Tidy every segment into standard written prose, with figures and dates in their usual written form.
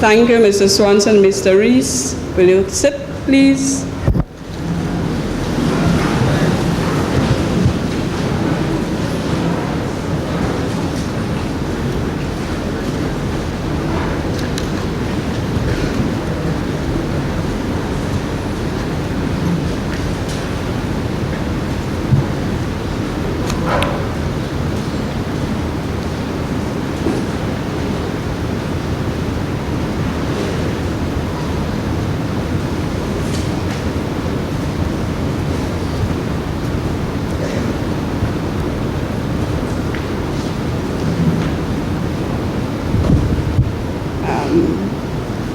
Thank you, Mr. Swanson. Mr. Rees, will you sit, please?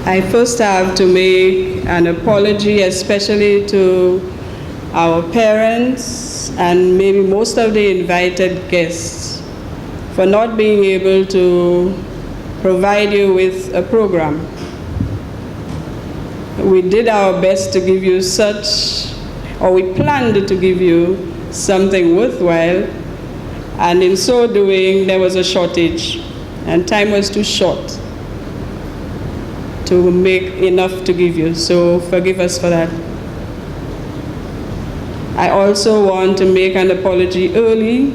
I first have to make an apology, especially to our parents and maybe most of the invited guests, for not being able to provide you with a program. We did our best to give you we planned to give you something worthwhile, and in so doing, there was a shortage, and time was too short to make enough to give you, so forgive us for that. I also want to make an apology early,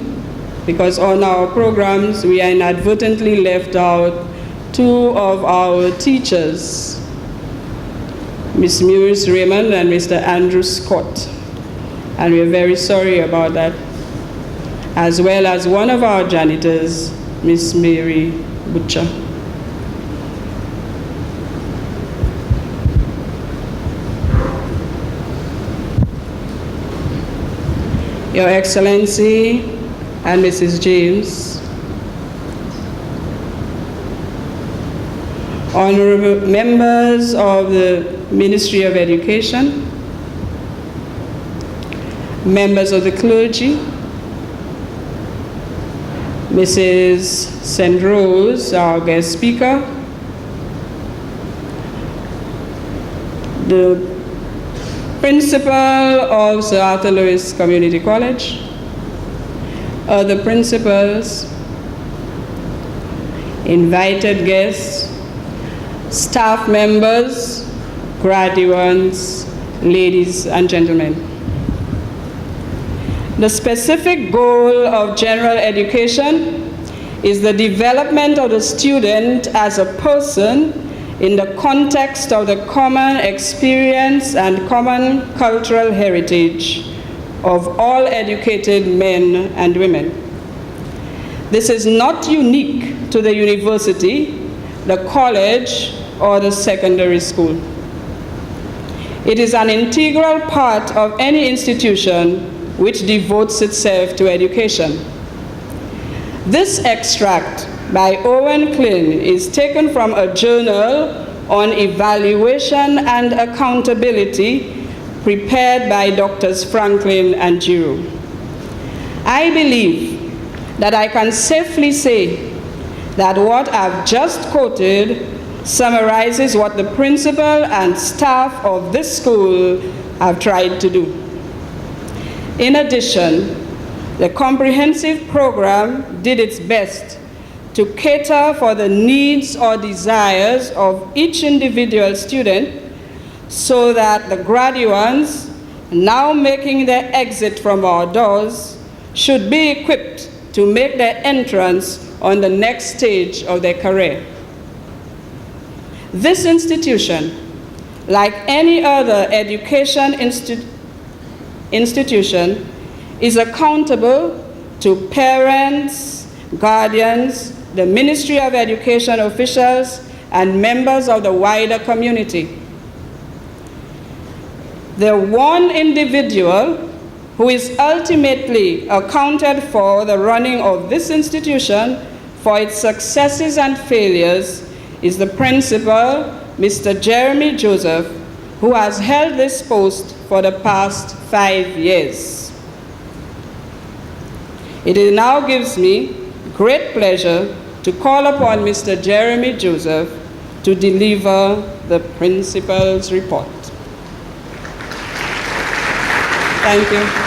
because on our programs, we inadvertently left out two of our teachers, Ms. Murice Raymond and Mr. Andrew Scott, and we're very sorry about that, as well as one of our janitors, Miss Mary Butcher. Your Excellency and Mrs. James, honorable members of the Ministry of Education, members of the clergy, Mrs. St. Rose, our guest speaker, the principal of Sir Arthur Lewis Community College, other principals, invited guests, staff members, graduates, ladies and gentlemen. The specific goal of general education is the development of the student as a person in the context of the common experience and common cultural heritage of all educated men and women. This is not unique to the university, the college, or the secondary school. It is an integral part of any institution which devotes itself to education. This extract by Owen Klin is taken from a journal on evaluation and accountability prepared by Drs. Franklin and Giroux. I believe that I can safely say that what I've just quoted summarizes what the principal and staff of this school have tried to do. In addition, the comprehensive program did its best to cater for the needs or desires of each individual student so that the graduates now making their exit from our doors should be equipped to make their entrance on the next stage of their career. This institution, like any other education institution, is accountable to parents, guardians, the Ministry of Education officials, and members of the wider community. The one individual who is ultimately accounted for the running of this institution, for its successes and failures, is the principal, Mr. Jeremy Joseph, who has held this post for the past 5 years. It now gives me great pleasure to call upon Mr. Jeremy Joseph to deliver the principal's report. Thank you.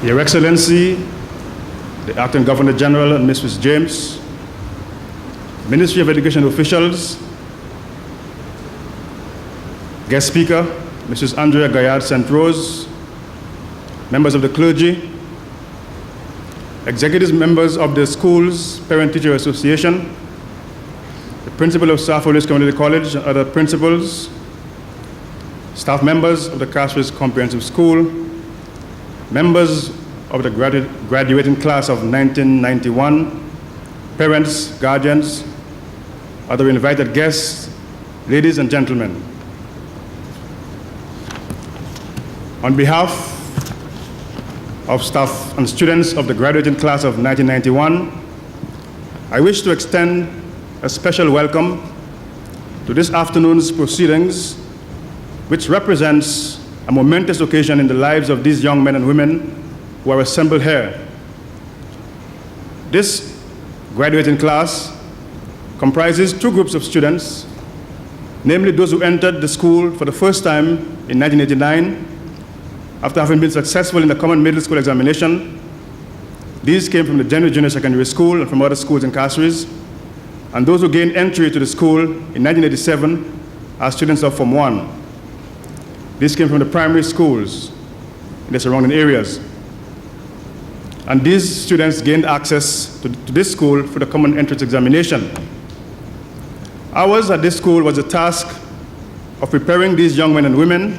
Your Excellency, the Acting Governor General and Mrs. James, Ministry of Education officials, guest speaker, Mrs. Andrea Gaillard St. Rose, members of the clergy, executive members of the school's Parent-Teacher Association, the principal of South Orleans Community College and other principals, staff members of the Castries Comprehensive School, members of the graduating class of 1991, parents, guardians, other invited guests, ladies and gentlemen. On behalf of staff and students of the graduating class of 1991, I wish to extend a special welcome to this afternoon's proceedings, which represents a momentous occasion in the lives of these young men and women who are assembled here. This graduating class comprises two groups of students, namely those who entered the school for the first time in 1989 after having been successful in the common middle school examination. These came from the General Junior Secondary School and from other schools in Castries, and those who gained entry to the school in 1987 are students of Form 1. These came from the primary schools in the surrounding areas. And these students gained access to this school for the common entrance examination. Ours at this school was the task of preparing these young men and women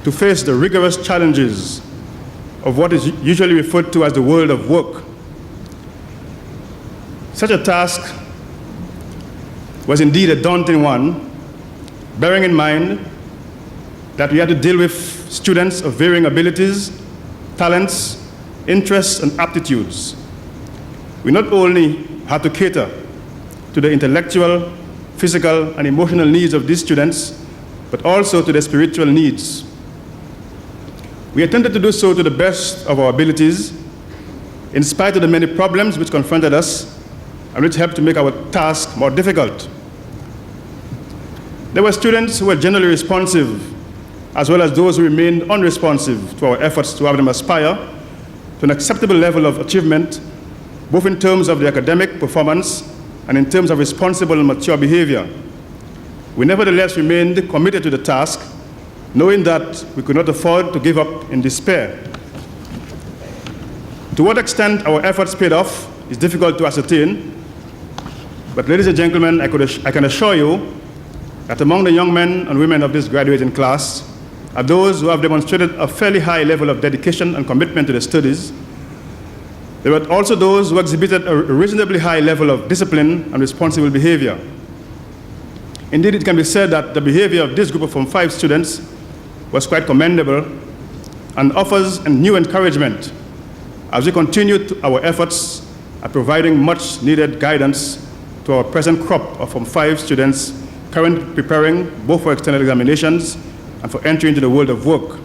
to face the rigorous challenges of what is usually referred to as the world of work. Such a task was indeed a daunting one, bearing in mind that we had to deal with students of varying abilities, talents, interests, and aptitudes. We not only had to cater to the intellectual, physical, and emotional needs of these students, but also to their spiritual needs. We attempted to do so to the best of our abilities, in spite of the many problems which confronted us and which helped to make our task more difficult. There were students who were generally responsive, as well as those who remained unresponsive to our efforts to have them aspire to an acceptable level of achievement, both in terms of the academic performance and in terms of responsible and mature behavior. We nevertheless remained committed to the task, knowing that we could not afford to give up in despair. To what extent our efforts paid off is difficult to ascertain, but ladies and gentlemen, I can assure you that among the young men and women of this graduating class are those who have demonstrated a fairly high level of dedication and commitment to their studies. There were also those who exhibited a reasonably high level of discipline and responsible behavior. Indeed, it can be said that the behavior of this group of Form 5 students was quite commendable and offers a new encouragement as we continue our efforts at providing much needed guidance to our present crop of Form 5 students currently preparing both for external examinations and for entry into the world of work.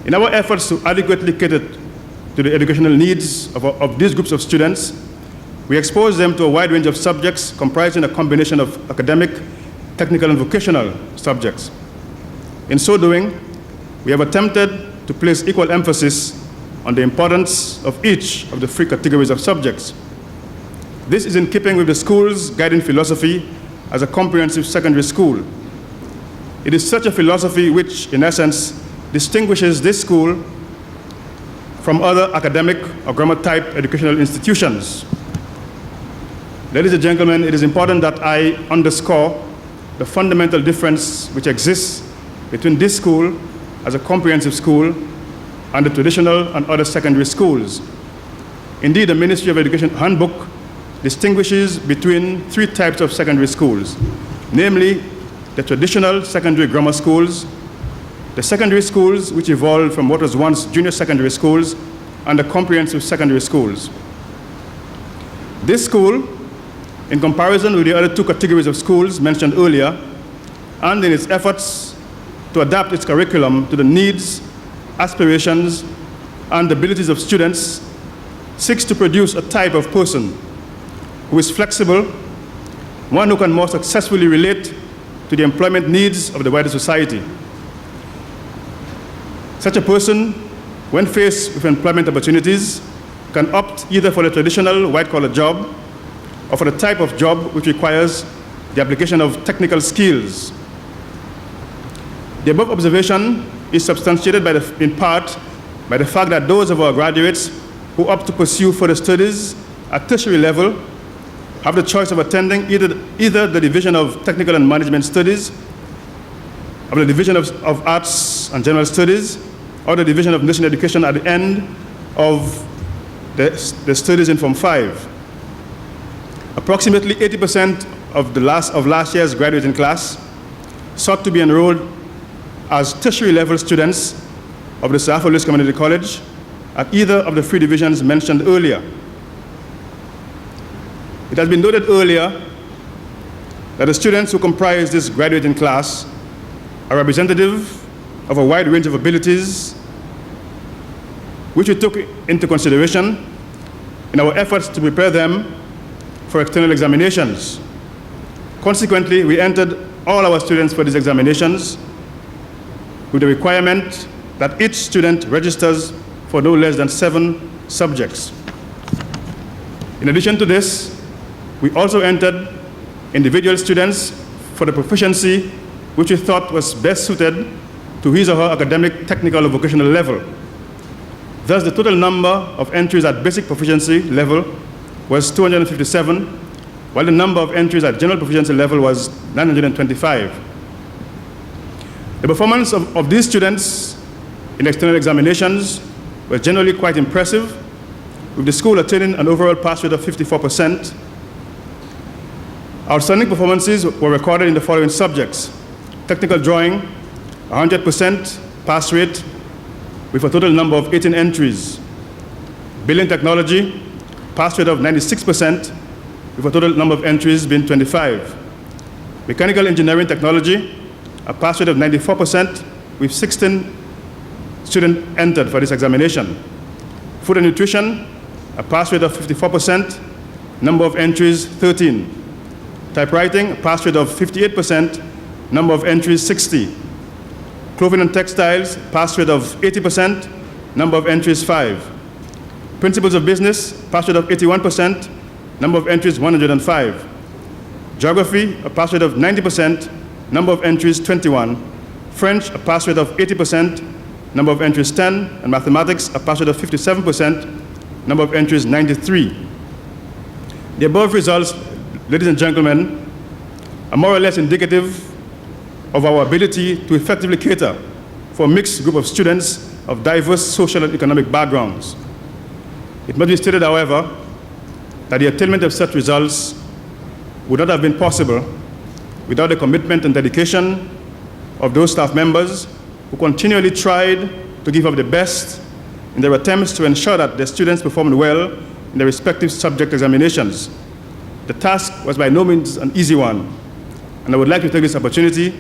In our efforts to adequately cater to the educational needs of these groups of students, we expose them to a wide range of subjects comprising a combination of academic, technical, and vocational subjects. In so doing, we have attempted to place equal emphasis on the importance of each of the three categories of subjects. This is in keeping with the school's guiding philosophy as a comprehensive secondary school. It is such a philosophy which, in essence, distinguishes this school from other academic or grammar-type educational institutions. Ladies and gentlemen, it is important that I underscore the fundamental difference which exists between this school as a comprehensive school and the traditional and other secondary schools. Indeed, the Ministry of Education handbook distinguishes between three types of secondary schools, namely the traditional secondary grammar schools, the secondary schools which evolved from what was once junior secondary schools, and the comprehensive secondary schools. This school, in comparison with the other two categories of schools mentioned earlier, and in its efforts to adapt its curriculum to the needs, aspirations, and abilities of students, seeks to produce a type of person who is flexible, one who can more successfully relate to the employment needs of the wider society. Such a person when faced with employment opportunities, can opt either for the traditional white-collar job or for the type of job which requires the application of technical skills. The above observation is substantiated in part by the fact that those of our graduates who opt to pursue further studies at tertiary level have the choice of attending either the Division of Technical and Management Studies, or the Division of Arts and General Studies, or the Division of Nursing Education at the end of the studies in Form 5. Approximately 80% of last year's graduating class sought to be enrolled as tertiary level students of the South Louis Community College at either of the 3 divisions mentioned earlier. It has been noted earlier that the students who comprise this graduating class are representative of a wide range of abilities, which we took into consideration in our efforts to prepare them for external examinations. Consequently, we entered all our students for these examinations with the requirement that each student registers for no less than 7 subjects. In addition to this, we also entered individual students for the proficiency which we thought was best suited to his or her academic, technical, or vocational level. Thus, the total number of entries at basic proficiency level was 257, while the number of entries at general proficiency level was 925. The performance of these students in external examinations was generally quite impressive, with the school attaining an overall pass rate of 54%. Outstanding performances were recorded in the following subjects: technical drawing, 100% pass rate with a total number of 18 entries; building technology, pass rate of 96% with a total number of entries being 25; mechanical engineering technology, a pass rate of 94% with 16 students entered for this examination; food and nutrition, a pass rate of 54%, number of entries 13; typewriting, a pass rate of 58%, number of entries 60; clothing and textiles, pass rate of 80%, number of entries 5; principles of business, pass rate of 81%, number of entries 105; geography, a pass rate of 90%, number of entries 21; French, a pass rate of 80%, number of entries 10; and mathematics, a pass rate of 57%, number of entries 93. The above results, ladies and gentlemen, are more or less indicative of our ability to effectively cater for a mixed group of students of diverse social and economic backgrounds. It must be stated, however, that the attainment of such results would not have been possible without the commitment and dedication of those staff members who continually tried to give up the best in their attempts to ensure that their students performed well in their respective subject examinations. The task was by no means an easy one, and I would like to take this opportunity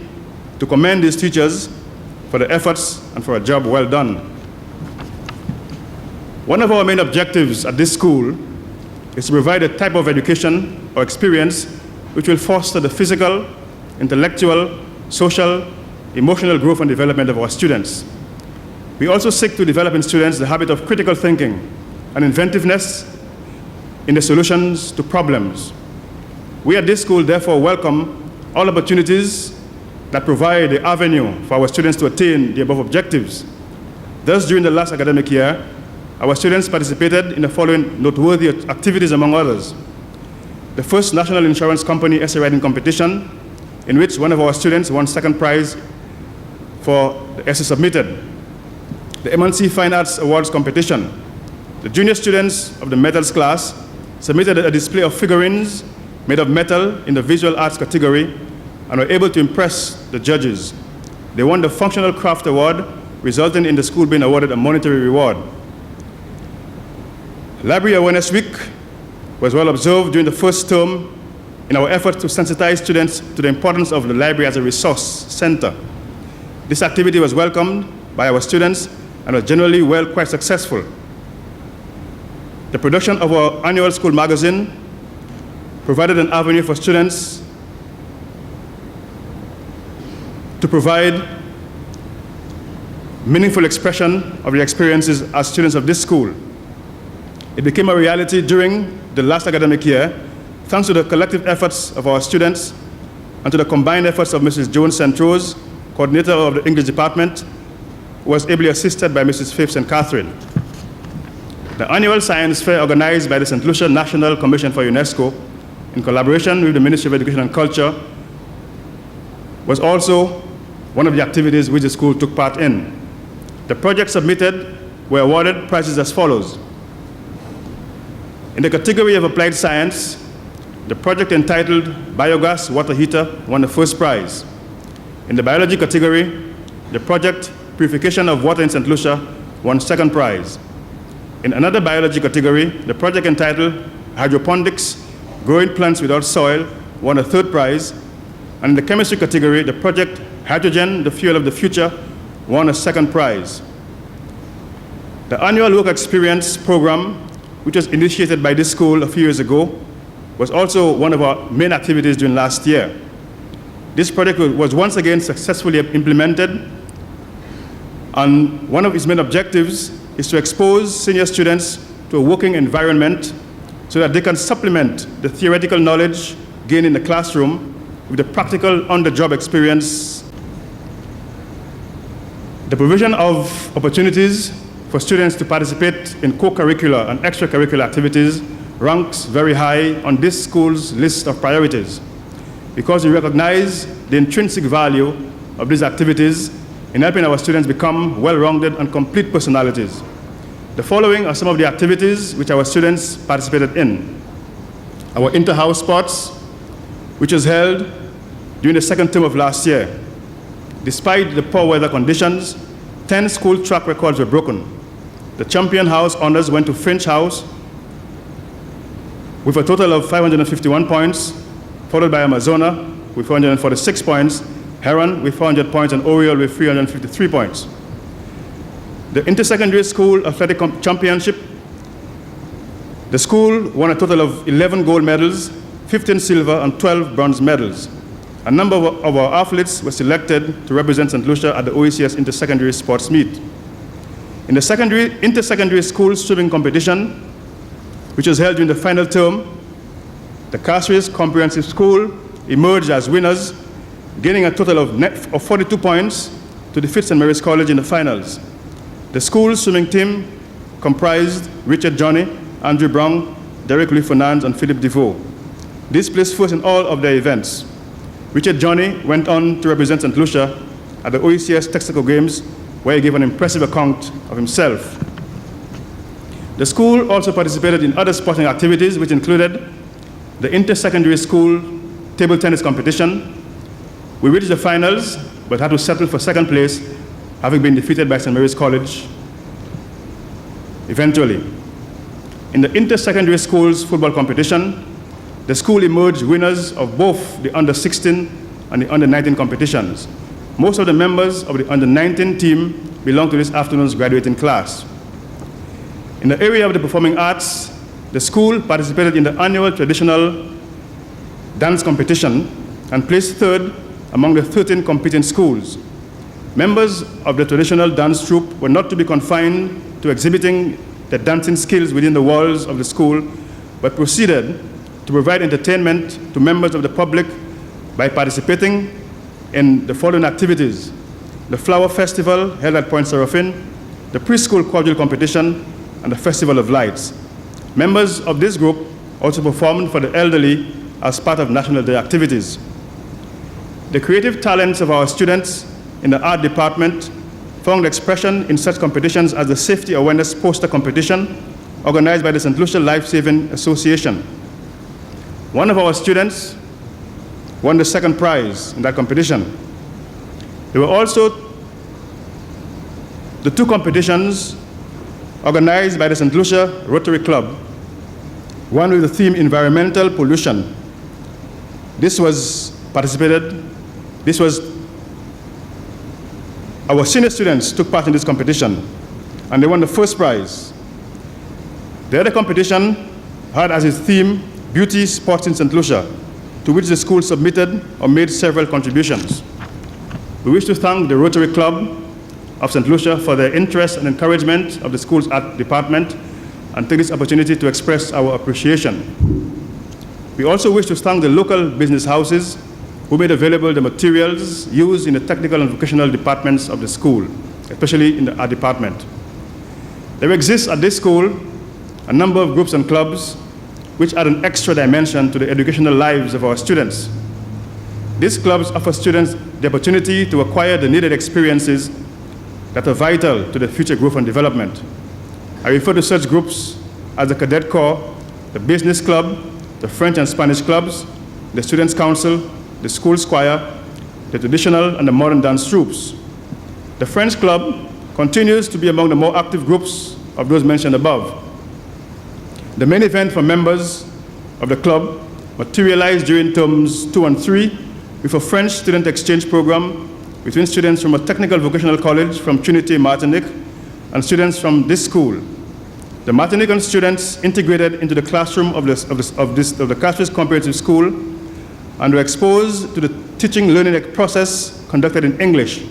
to commend these teachers for their efforts and for a job well done. One of our main objectives at this school is to provide a type of education or experience which will foster the physical, intellectual, social, emotional growth and development of our students. We also seek to develop in students the habit of critical thinking and inventiveness in the solutions to problems. We at this school therefore welcome all opportunities that provide the avenue for our students to attain the above objectives. Thus, during the last academic year, our students participated in the following noteworthy activities, among others: the first National Insurance Company essay writing competition, in which one of our students won second prize for the essay submitted; the M&C Fine Arts Awards competition. The junior students of the metals class submitted a display of figurines made of metal in the visual arts category and were able to impress the judges. They won the Functional Craft Award, resulting in the school being awarded a monetary reward. Library Awareness Week was well observed during the first term in our efforts to sensitize students to the importance of the library as a resource center. This activity was welcomed by our students and was generally quite successful. The production of our annual school magazine provided an avenue for students to provide meaningful expression of their experiences as students of this school. It became a reality during the last academic year, thanks to the collective efforts of our students and to the combined efforts of Mrs. Jones Centrose, coordinator of the English department, who was ably assisted by Mrs. Phipps and Catherine. The annual science fair organized by the St. Lucia National Commission for UNESCO in collaboration with the Ministry of Education and Culture was also one of the activities which the school took part in. The projects submitted were awarded prizes as follows. In the category of applied science, the project entitled Biogas Water Heater won the first prize. In the biology category, the project Purification of Water in St. Lucia won second prize. In another biology category, the project entitled Hydroponics, Growing Plants Without Soil, won a third prize. And in the chemistry category, the project Hydrogen, the Fuel of the Future, won a second prize. The annual work experience program, which was initiated by this school a few years ago, was also one of our main activities during last year. This project was once again successfully implemented, and one of its main objectives is to expose senior students to a working environment so that they can supplement the theoretical knowledge gained in the classroom with the practical on-the-job experience. The provision of opportunities for students to participate in co-curricular and extracurricular activities ranks very high on this school's list of priorities because we recognize the intrinsic value of these activities in helping our students become well-rounded and complete personalities. The following are some of the activities which our students participated in. Our inter-house sports, which was held during the second term of last year. Despite the poor weather conditions, 10 school track records were broken. The champion house honors went to Finch House with a total of 551 points, followed by Amazona with 446 points, Heron with 400 points, and Oriole with 353 points. The Intersecondary School Athletic Championship, the school won a total of 11 gold medals, 15 silver, and 12 bronze medals. A number of our athletes were selected to represent St. Lucia at the OECS Intersecondary Sports Meet. In the Intersecondary School Swimming Competition, which was held during the final term, the Castries Comprehensive School emerged as winners, gaining a total of 42 points to defeat St. Mary's College in the finals. The school's swimming team comprised Richard Johnny, Andrew Brown, Derek Louis Fernandes, and Philip DeVoe. These placed first in all of their events. Richard Johnny went on to represent St. Lucia at the OECS Texaco Games, where he gave an impressive account of himself. The school also participated in other sporting activities, which included the Intersecondary School Table Tennis Competition. We reached the finals, but had to settle for second place, having been defeated by St. Mary's College eventually. In the Intersecondary Schools Football Competition, the school emerged winners of both the under-16 and the under-19 competitions. Most of the members of the under-19 team belong to this afternoon's graduating class. In the area of the performing arts, the school participated in the annual traditional dance competition and placed third among the 13 competing schools. Members of the traditional dance troupe were not to be confined to exhibiting their dancing skills within the walls of the school, but proceeded to provide entertainment to members of the public by participating in the following activities: the Flower Festival held at Point Seraphin, the Preschool Cordial Competition, and the Festival of Lights. Members of this group also performed for the elderly as part of National Day activities. The creative talents of our students in the art department found expression in such competitions as the Safety Awareness Poster Competition organized by the St. Lucia Life Saving Association. One of our students won the second prize in that competition. There were also the two competitions organized by the St. Lucia Rotary Club, one with the theme Environmental Pollution. Our senior students took part in this competition, and they won the first prize. The other competition had as its theme Beauty Sports in St. Lucia, to which the school submitted or made several contributions. We wish to thank the Rotary Club of St. Lucia for their interest and encouragement of the school's art department and take this opportunity to express our appreciation. We also wish to thank the local business houses who made available the materials used in the technical and vocational departments of the school, especially in the art department. There exists at this school a number of groups and clubs which add an extra dimension to the educational lives of our students. These clubs offer students the opportunity to acquire the needed experiences that are vital to their future growth and development. I refer to such groups as the Cadet Corps, the Business Club, the French and Spanish clubs, the Students' Council, the School Choir, the traditional and the modern dance troupes. The French Club continues to be among the more active groups of those mentioned above. The main event for members of the club materialized during terms 2 and 3 with a French student exchange program between students from a technical vocational college from Trinity, Martinique, and students from this school. The Martinican students integrated into the classroom of the Castries Comprehensive School and were exposed to the teaching-learning process conducted in English.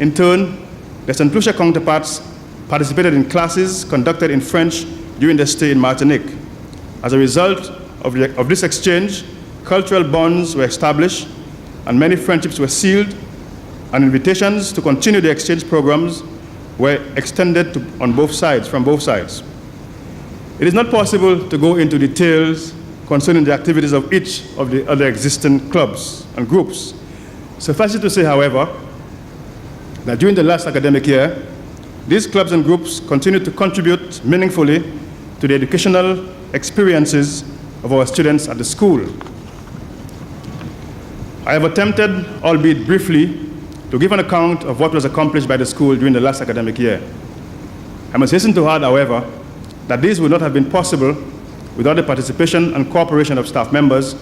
In turn, the St. Lucia counterparts participated in classes conducted in French during their stay in Martinique. As a result of this exchange, cultural bonds were established and many friendships were sealed, and invitations to continue the exchange programs were extended from both sides. It is not possible to go into details concerning the activities of each of the other existing clubs and groups. Suffice it to say, however, that during the last academic year, these clubs and groups continue to contribute meaningfully to the educational experiences of our students at the school. I have attempted, albeit briefly, to give an account of what was accomplished by the school during the last academic year. I must hasten to add, however, that this would not have been possible without the participation and cooperation of staff members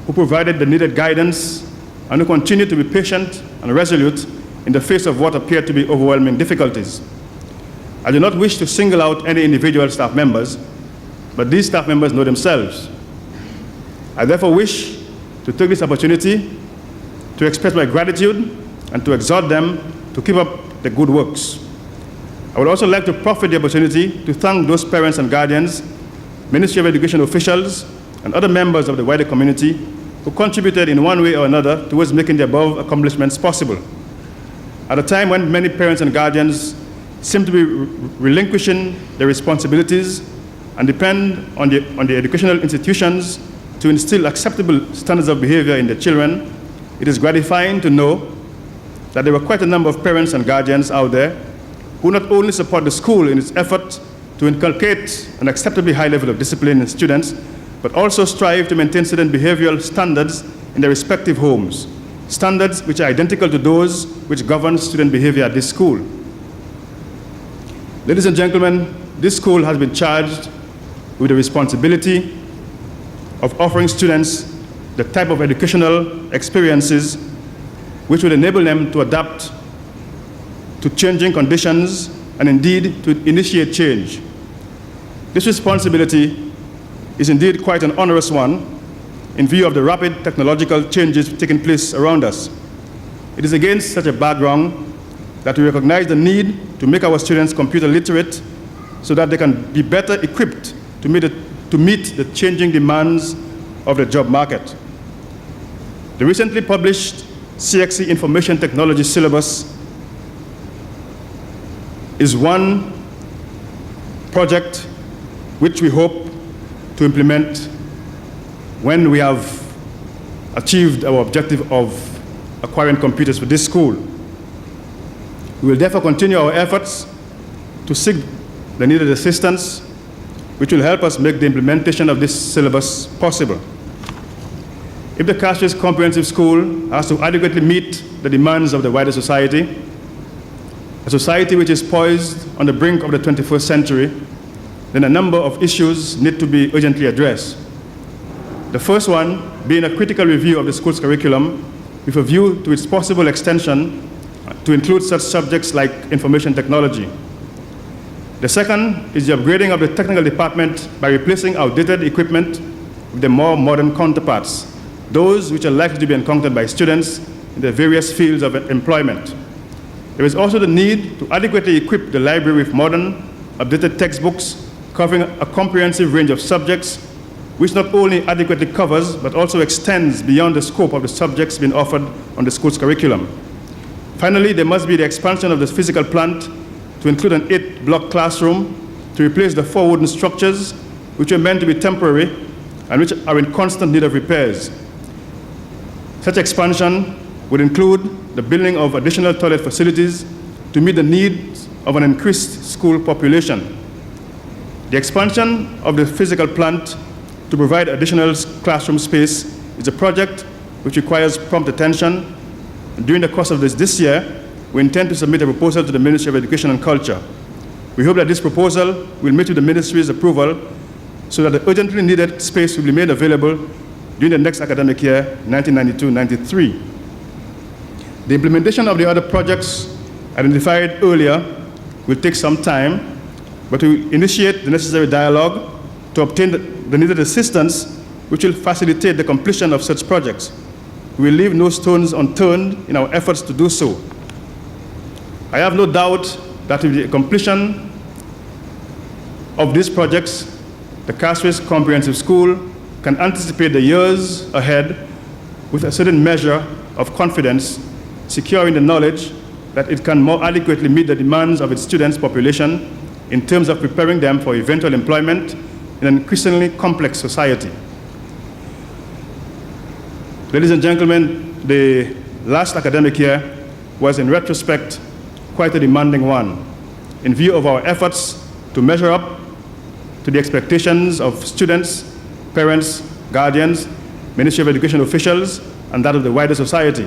who provided the needed guidance and who continue to be patient and resolute in the face of what appeared to be overwhelming difficulties. I do not wish to single out any individual staff members, but these staff members know themselves. I therefore wish to take this opportunity to express my gratitude and to exhort them to keep up the good works. I would also like to profit the opportunity to thank those parents and guardians, Ministry of Education officials, and other members of the wider community who contributed in one way or another towards making the above accomplishments possible. At a time when many parents and guardians seem to be relinquishing their responsibilities and depend on the educational institutions to instill acceptable standards of behavior in their children, it is gratifying to know that there were quite a number of parents and guardians out there who not only support the school in its effort to inculcate an acceptably high level of discipline in students, but also strive to maintain certain behavioral standards in their respective homes, standards which are identical to those which govern student behavior at this school. Ladies and gentlemen, this school has been charged with the responsibility of offering students the type of educational experiences which would enable them to adapt to changing conditions and indeed to initiate change. This responsibility is indeed quite an onerous one in view of the rapid technological changes taking place around us. It is against such a background that we recognize the need to make our students computer literate so that they can be better equipped to meet the changing demands of the job market. The recently published CXC Information Technology syllabus is one project which we hope to implement when we have achieved our objective of acquiring computers for this school. We will therefore continue our efforts to seek the needed assistance which will help us make the implementation of this syllabus possible. If the Castries Comprehensive School has to adequately meet the demands of the wider society, a society which is poised on the brink of the 21st century, then a number of issues need to be urgently addressed. The first one being a critical review of the school's curriculum with a view to its possible extension to include such subjects like information technology. The second is the upgrading of the technical department by replacing outdated equipment with the more modern counterparts, those which are likely to be encountered by students in the various fields of employment. There is also the need to adequately equip the library with modern, updated textbooks covering a comprehensive range of subjects, which not only adequately covers, but also extends beyond the scope of the subjects being offered on the school's curriculum. Finally, there must be the expansion of the physical plant to include an 8-block classroom to replace the 4 wooden structures, which are meant to be temporary and which are in constant need of repairs. Such expansion would include the building of additional toilet facilities to meet the needs of an increased school population. The expansion of the physical plant to provide additional classroom space is a project which requires prompt attention. And during the course of this year, we intend to submit a proposal to the Ministry of Education and Culture. We hope that this proposal will meet with the Ministry's approval so that the urgently needed space will be made available during the next academic year, 1992-93. The implementation of the other projects identified earlier will take some time, but we will initiate the necessary dialogue to obtain the needed assistance which will facilitate the completion of such projects. We will leave no stones unturned in our efforts to do so. I have no doubt that with the completion of these projects, the Castries Comprehensive School can anticipate the years ahead with a certain measure of confidence, securing the knowledge that it can more adequately meet the demands of its students' population in terms of preparing them for eventual employment in an increasingly complex society. Ladies and gentlemen, the last academic year was, in retrospect, quite a demanding one, in view of our efforts to measure up to the expectations of students, parents, guardians, Ministry of Education officials, and that of the wider society.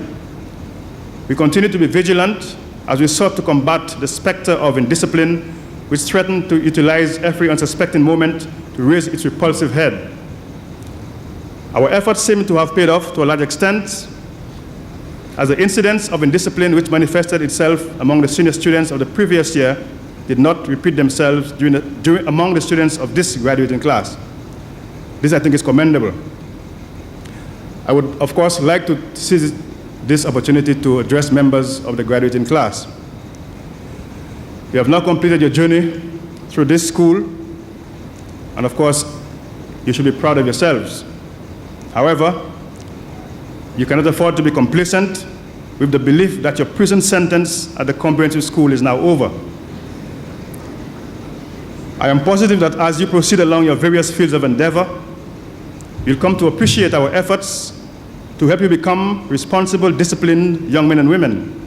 We continue to be vigilant as we sought to combat the specter of indiscipline which threatened to utilize every unsuspecting moment to raise its repulsive head. Our efforts seem to have paid off to a large extent, as the incidents of indiscipline which manifested itself among the senior students of the previous year did not repeat themselves among the students of this graduating class. This, I think, is commendable. I would, of course, like to seize this opportunity to address members of the graduating class. You have now completed your journey through this school, and of course, you should be proud of yourselves. However, you cannot afford to be complacent with the belief that your prison sentence at the comprehensive school is now over. I am positive that as you proceed along your various fields of endeavor, you'll come to appreciate our efforts to help you become responsible, disciplined young men and women.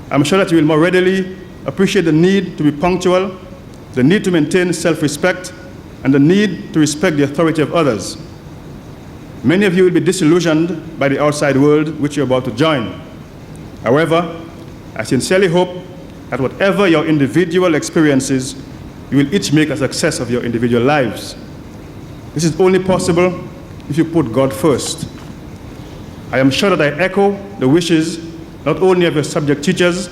I'm sure that you will more readily appreciate the need to be punctual, the need to maintain self-respect, and the need to respect the authority of others. Many of you will be disillusioned by the outside world which you're about to join. However, I sincerely hope that whatever your individual experiences, you will each make a success of your individual lives. This is only possible if you put God first. I am sure that I echo the wishes not only of your subject teachers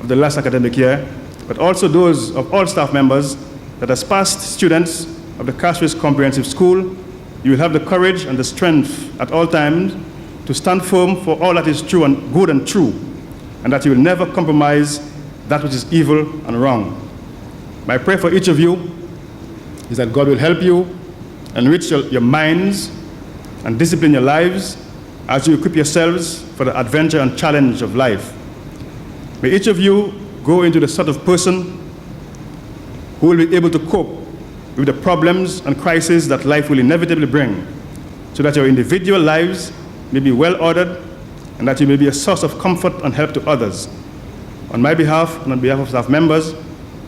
of the last academic year, but also those of all staff members that as past students of the Castries Comprehensive School, you will have the courage and the strength at all times to stand firm for all that is true and good and true, and that you will never compromise that which is evil and wrong. My prayer for each of you is that God will help you enrich your minds and discipline your lives as you equip yourselves for the adventure and challenge of life. May each of you grow into the sort of person who will be able to cope with the problems and crises that life will inevitably bring, so that your individual lives may be well ordered and that you may be a source of comfort and help to others. On my behalf and on behalf of staff members,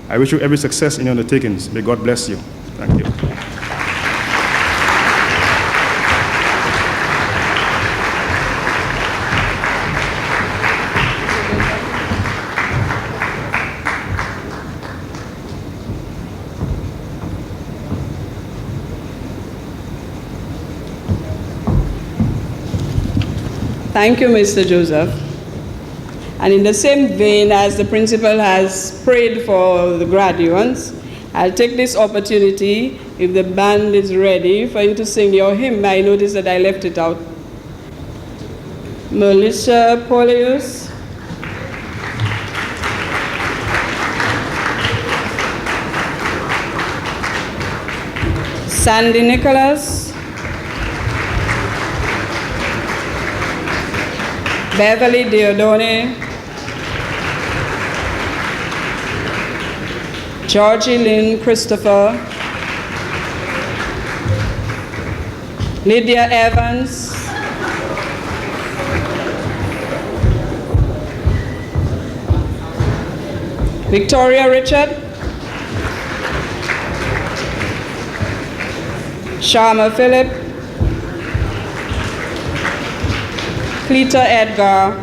I wish you every success in your undertakings. May God bless you. Thank you. Thank you, Mr. Joseph. And in the same vein as the principal has prayed for the graduates, I'll take this opportunity, if the band is ready, for you to sing your hymn. I noticed that I left it out. Lucia, Polius. Sandy Nicholas, Beverly Diodone, Georgie Lynn Christopher, Lydia Evans, Victoria Richard, Sharma Philip, Cleta Edgar,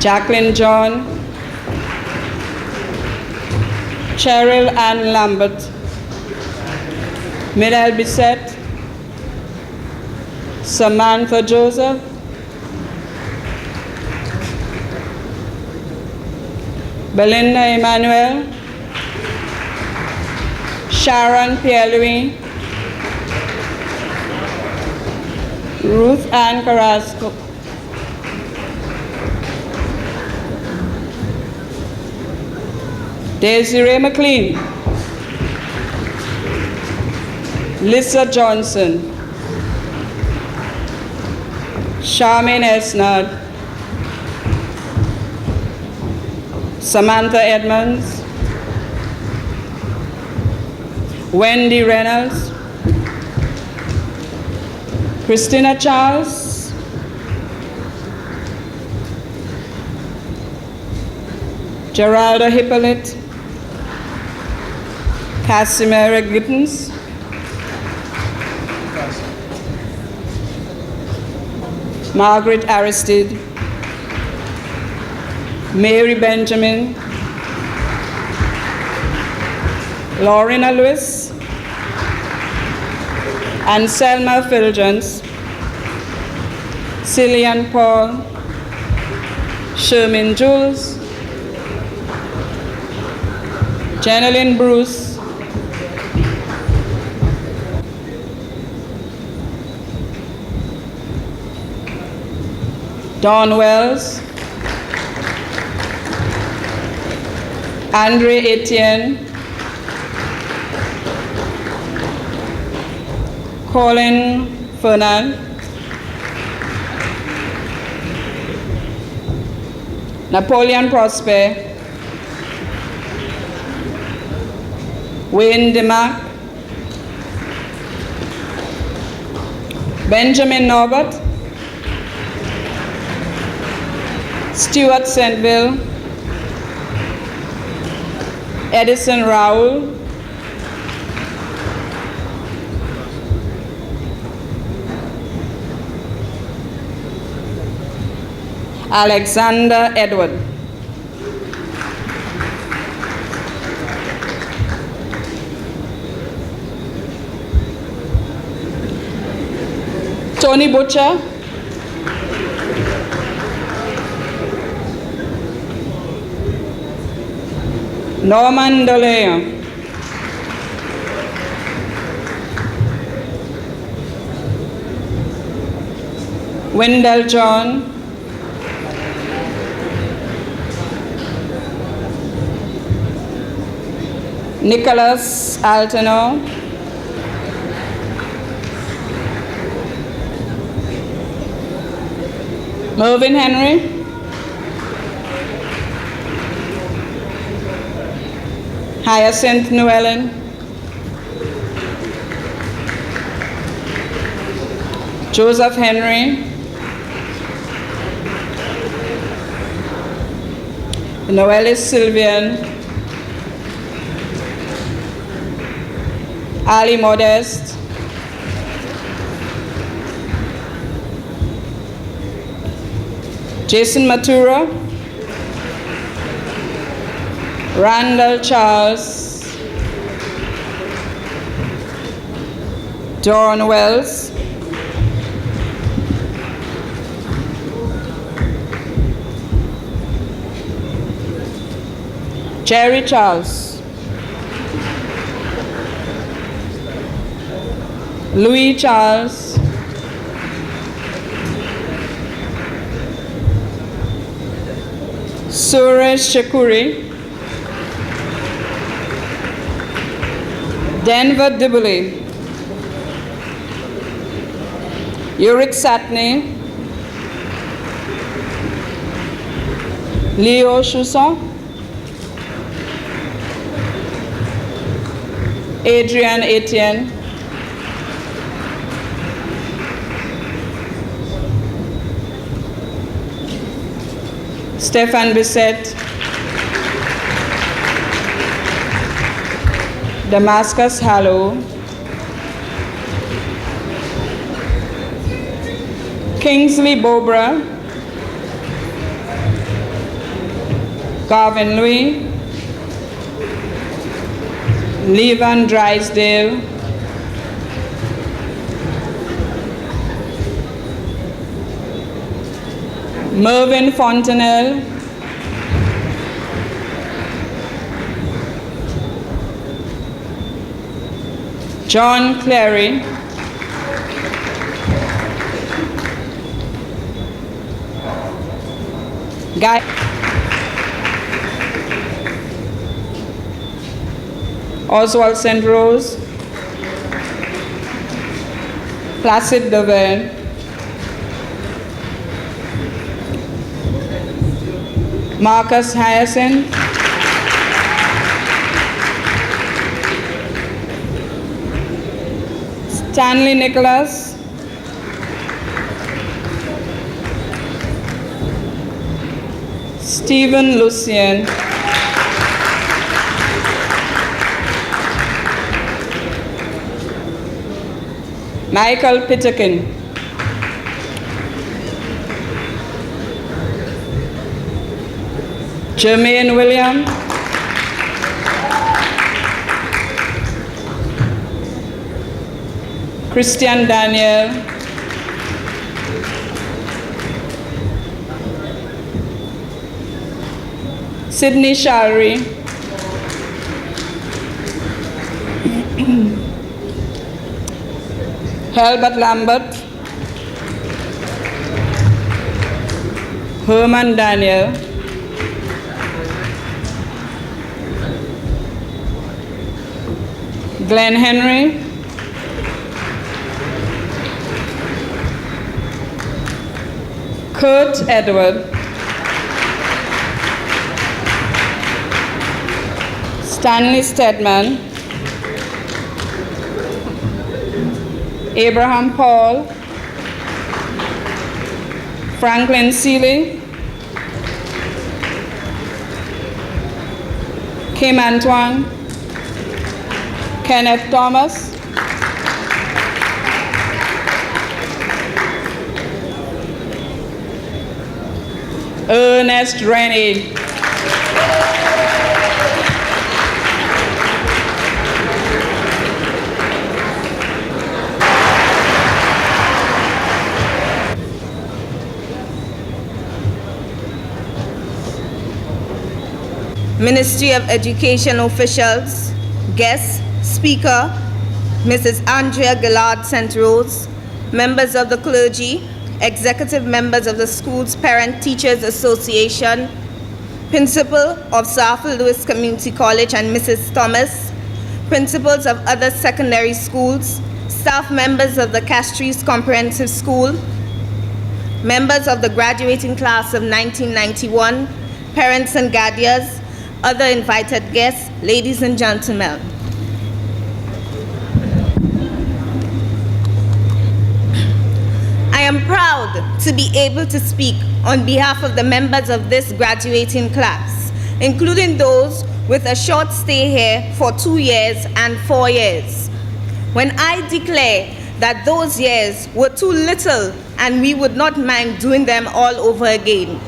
Jacqueline John, Cheryl Ann Lambert, Miriam Bissett, Samantha Joseph, Belinda Emmanuel, Sharon Pierre-Louis, Ruth Ann Carrasco, Desiree McLean, Lisa Johnson, Charmaine Esnard, Samantha Edmonds, Wendy Reynolds, Christina Charles, Geralda Hippolyte, Casimira Gibbons, Margaret Aristide, Mary Benjamin, Lorena Lewis, and Selma Filgens, Cillian Paul, Sherman Jules, Jeneline Bruce, Dawn Wells, Andre Etienne, Colin Fernand, Napoleon Prosper, Wayne DeMarc, Benjamin Norbert, Stuart Saintville, Edison Raoul, Alexander Edward, Tony Butcher, Norman Dolea, Wendell John, Nicholas Alteno, Mervyn Henry, Hyacinth Llewellyn, Joseph Henry, Noelis Sylvian, Ali Modest, Jason Matura, Randall Charles, Dawn Wells, Jerry Charles, Louis Charles, Suresh Shakuri, Denver Dibble, Yurik Satney, Leo Chusson, Adrian Etienne, Stefan Bissett, Damascus Hallow, Kingsley Bobra, Garvin Louis, Levan Drysdale, Mervyn Fontenelle, John Clary, Guy Oswald St. Rose, Placid Devere, Marcus Hyacinth, Stanley Nicholas, Stephen Lucian, Michael Pitterkin, Jermaine William, Christian Daniel, Sydney Shari, Helbert Lambert, Herman Daniel, Glenn Henry, Kurt Edward, Stanley Stedman, Abraham Paul, Franklin Seeley, Kim Antoine, Kenneth Thomas, Ernest Rennie, Ministry of Education officials, guests, speaker, Mrs. Andrea Gillard St. Rose, members of the clergy, executive members of the school's Parent Teachers Association, principal of Sarford Lewis Community College and Mrs. Thomas, principals of other secondary schools, staff members of the Castries Comprehensive School, members of the graduating class of 1991, parents and guardians, other invited guests, ladies and gentlemen. I am proud to be able to speak on behalf of the members of this graduating class, including those with a short stay here for 2 years and 4 years. When I declare that those years were too little and we would not mind doing them all over again.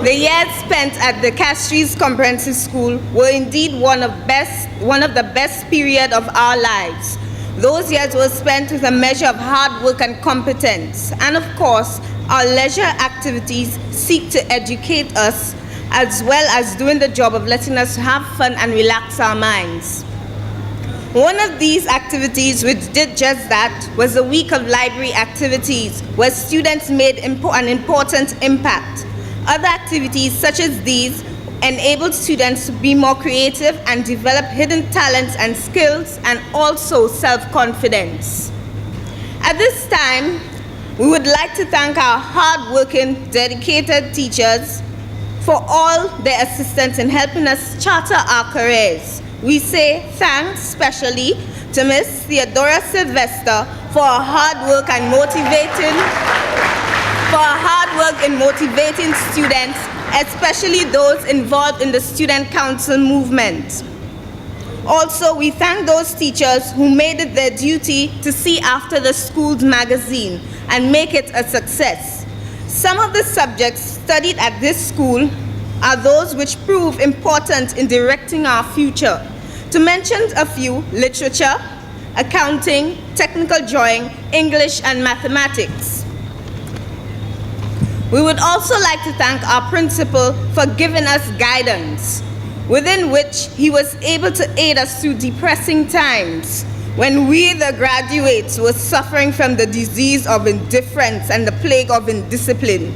The years spent at the Castries Comprehensive School were indeed one of the best period of our lives. Those years were spent with a measure of hard work and competence, and of course, our leisure activities seek to educate us as well as doing the job of letting us have fun and relax our minds. One of these activities which did just that was a week of library activities where students made an important impact. Other activities such as these enabled students to be more creative and develop hidden talents and skills and also self-confidence. At this time, we would like to thank our hard-working, dedicated teachers for all their assistance in helping us charter our careers. We say thanks especially to Ms. Theodora Sylvester for her hard work in motivating students, especially those involved in the student council movement. Also, we thank those teachers who made it their duty to see after the school's magazine and make it a success. Some of the subjects studied at this school are those which prove important in directing our future. To mention a few: literature, accounting, technical drawing, English, and mathematics. We would also like to thank our principal for giving us guidance, within which he was able to aid us through depressing times when we, the graduates, were suffering from the disease of indifference and the plague of indiscipline.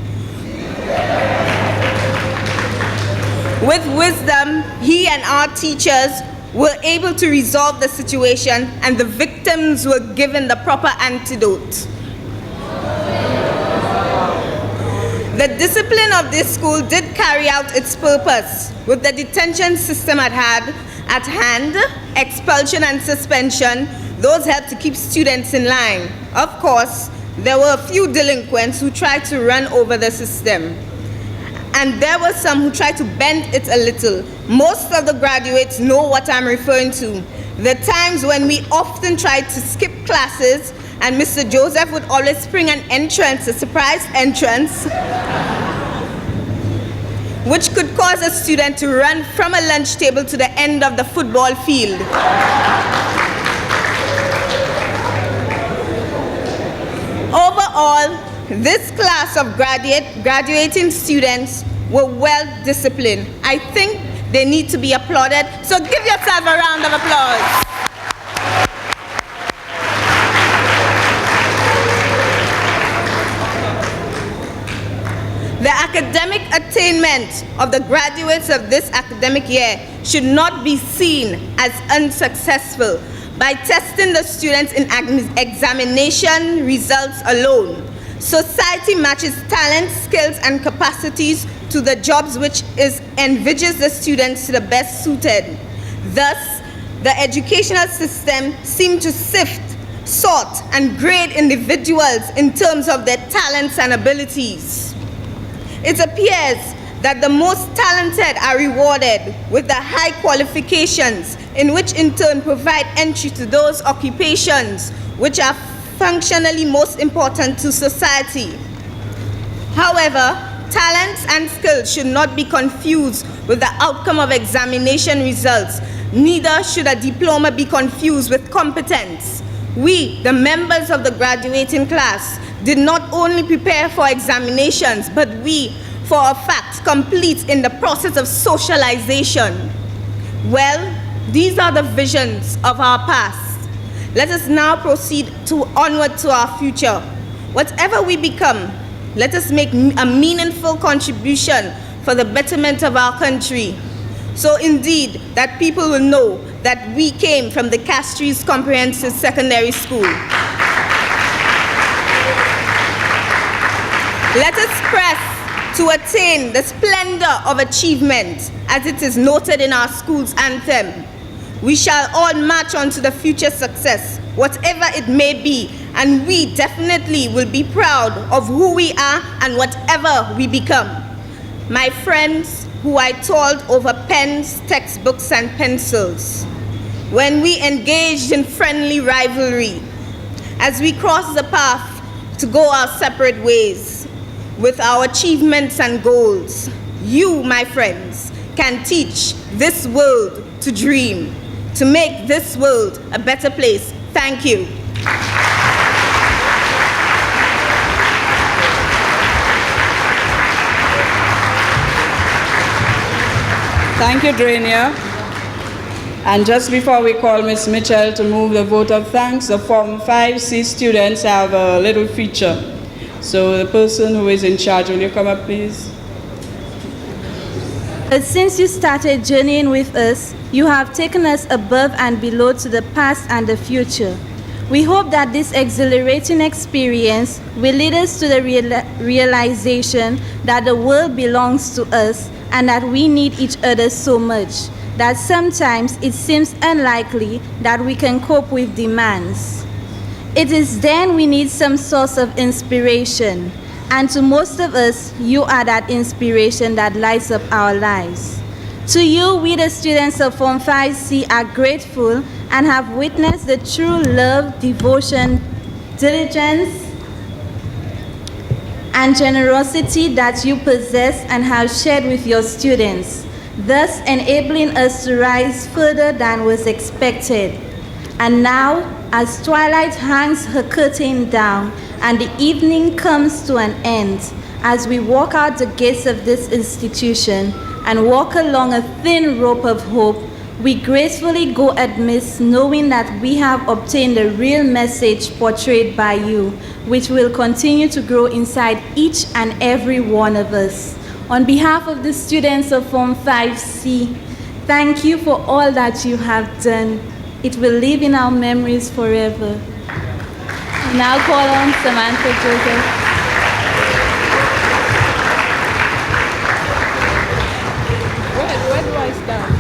With wisdom, he and our teachers were able to resolve the situation, and the victims were given the proper antidote. The discipline of this school did carry out its purpose, with the detention system at hand, expulsion and suspension. Those helped to keep students in line. Of course, there were a few delinquents who tried to run over the system, and there were some who tried to bend it a little. Most of the graduates know what I'm referring to. The times when we often tried to skip classes and Mr. Joseph would always spring an entrance, a surprise entrance, which could cause a student to run from a lunch table to the end of the football field. Overall, this class of graduating students were well disciplined. I think they need to be applauded, so give yourself a round of applause. The academic attainment of the graduates of this academic year should not be seen as unsuccessful by testing the students in examination results alone. Society matches talent, skills, and capacities to the jobs which envisages the students to the best suited. Thus, the educational system seems to sift, sort, and grade individuals in terms of their talents and abilities. It appears that the most talented are rewarded with the high qualifications, in which in turn provide entry to those occupations which are functionally most important to society. However, talents and skills should not be confused with the outcome of examination results. Neither should a diploma be confused with competence. We, the members of the graduating class, did not only prepare for examinations, but we, for a fact, complete in the process of socialization. Well, these are the visions of our past. Let us now proceed onward to our future. Whatever we become, let us make a meaningful contribution for the betterment of our country. So indeed, that people will know that we came from the Castries Comprehensive Secondary School. Let us press to attain the splendor of achievement as it is noted in our school's anthem. We shall all march on to the future success, whatever it may be, and we definitely will be proud of who we are and whatever we become. My friends, who I told over pens, textbooks, and pencils, when we engaged in friendly rivalry, as we crossed the path to go our separate ways, with our achievements and goals, you, my friends, can teach this world to dream, to make this world a better place. Thank you. Thank you, Drania. And just before we call Ms. Mitchell to move the vote of thanks, the Form 5C students have a little feature. So the person who is in charge, will you come up, please? But since you started journeying with us, you have taken us above and below to the past and the future. We hope that this exhilarating experience will lead us to the realization that the world belongs to us and that we need each other so much that sometimes it seems unlikely that we can cope with demands. It is then we need some source of inspiration, and to most of us, you are that inspiration that lights up our lives. To you, we the students of Form 5C are grateful and have witnessed the true love, devotion, diligence, and generosity that you possess and have shared with your students, thus enabling us to rise further than was expected. And now, as twilight hangs her curtain down and the evening comes to an end, as we walk out the gates of this institution and walk along a thin rope of hope, we gracefully go amidst knowing that we have obtained the real message portrayed by you, which will continue to grow inside each and every one of us. On behalf of the students of Form 5C, thank you for all that you have done. It will live in our memories forever. Now call on Samantha Joseph. Where do I start?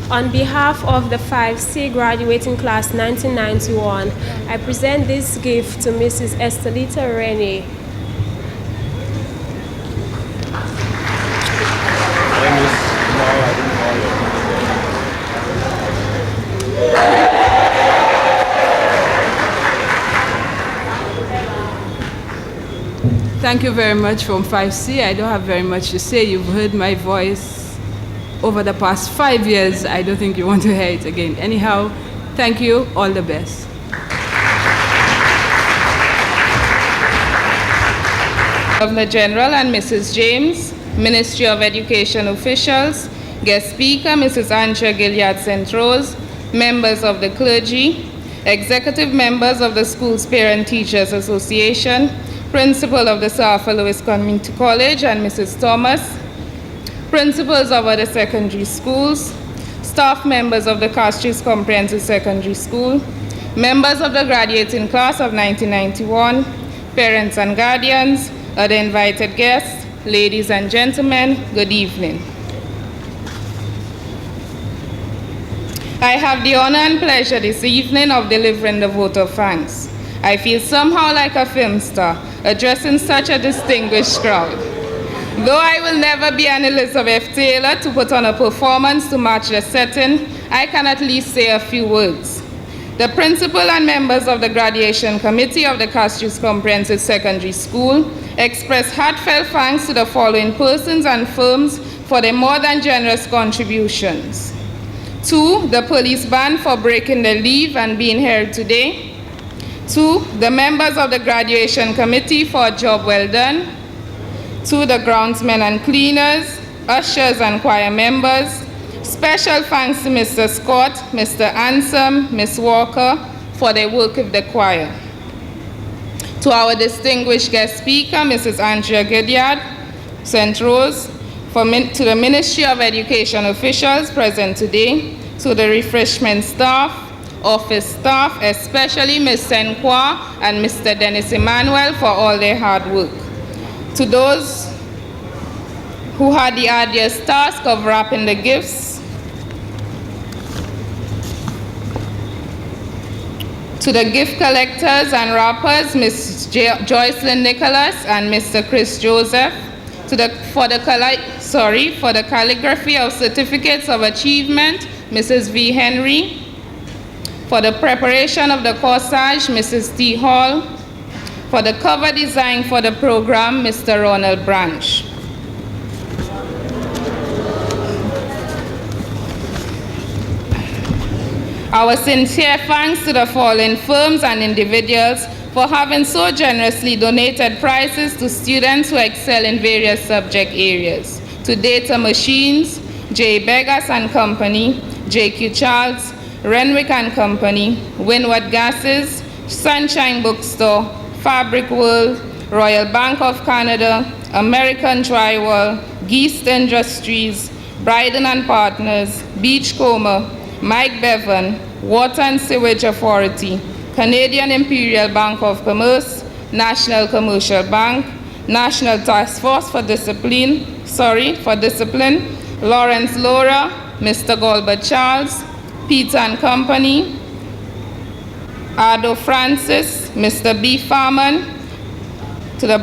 On behalf of the 5C graduating class 1991, I present this gift to Mrs. Estelita Rennie. Thank you very much, Form 5C. I don't have very much to say. You've heard my voice over the past 5 years. I don't think you want to hear it again. Anyhow, thank you. All the best. Governor General and Mrs. James, Ministry of Education officials, guest speaker Mrs. Andrea Gilead St. Rose, members of the clergy, executive members of the school's Parent Teachers Association, principal of the South Louis Community College and Mrs. Thomas, principals of other secondary schools, staff members of the Castries Comprehensive Secondary School, members of the graduating class of 1991, parents and guardians, other invited guests, ladies and gentlemen, good evening. I have the honor and pleasure this evening of delivering the vote of thanks. I feel somehow like a film star addressing such a distinguished crowd. Though I will never be an Elizabeth Taylor to put on a performance to match the setting, I can at least say a few words. The principal and members of the graduation committee of the Castries Comprehensive Secondary School express heartfelt thanks to the following persons and firms for their more than generous contributions. 2, the police band for breaking the leave and being here today. 2, the members of the graduation committee for a job well done. 2, the groundsmen and cleaners, ushers and choir members. Special thanks to Mr. Scott, Mr. Ansem, Ms. Walker for their work with the choir. To our distinguished guest speaker, Mrs. Andrea Gilead St. Rose, to the Ministry of Education officials present today, to the refreshment staff, office staff, especially Ms. Senkwa and Mr. Dennis Emmanuel for all their hard work. To those who had the arduous task of wrapping the gifts, to the gift collectors and wrappers, Ms. Joycelyn Nicholas and Mr. Chris Joseph, for the calligraphy of certificates of achievement, Mrs. V. Henry, for the preparation of the corsage, Mrs. T. Hall, for the cover design for the program, Mr. Ronald Branch. Our sincere thanks to the following firms and individuals for having so generously donated prizes to students who excel in various subject areas. to Data Machines, J. Begas and Company, J.Q. Charles, Renwick and Company, Windward Gases, Sunshine Bookstore, Fabric World, Royal Bank of Canada, American Drywall, Geest Industries, Bryden and Partners, Beachcomber, Mike Bevan, Water and Sewage Authority, Canadian Imperial Bank of Commerce, National Commercial Bank, National Task Force for Discipline, Lawrence Laura, Mr. Golbert Charles, Peter and Company, Ardo Francis, Mr. B. Farman,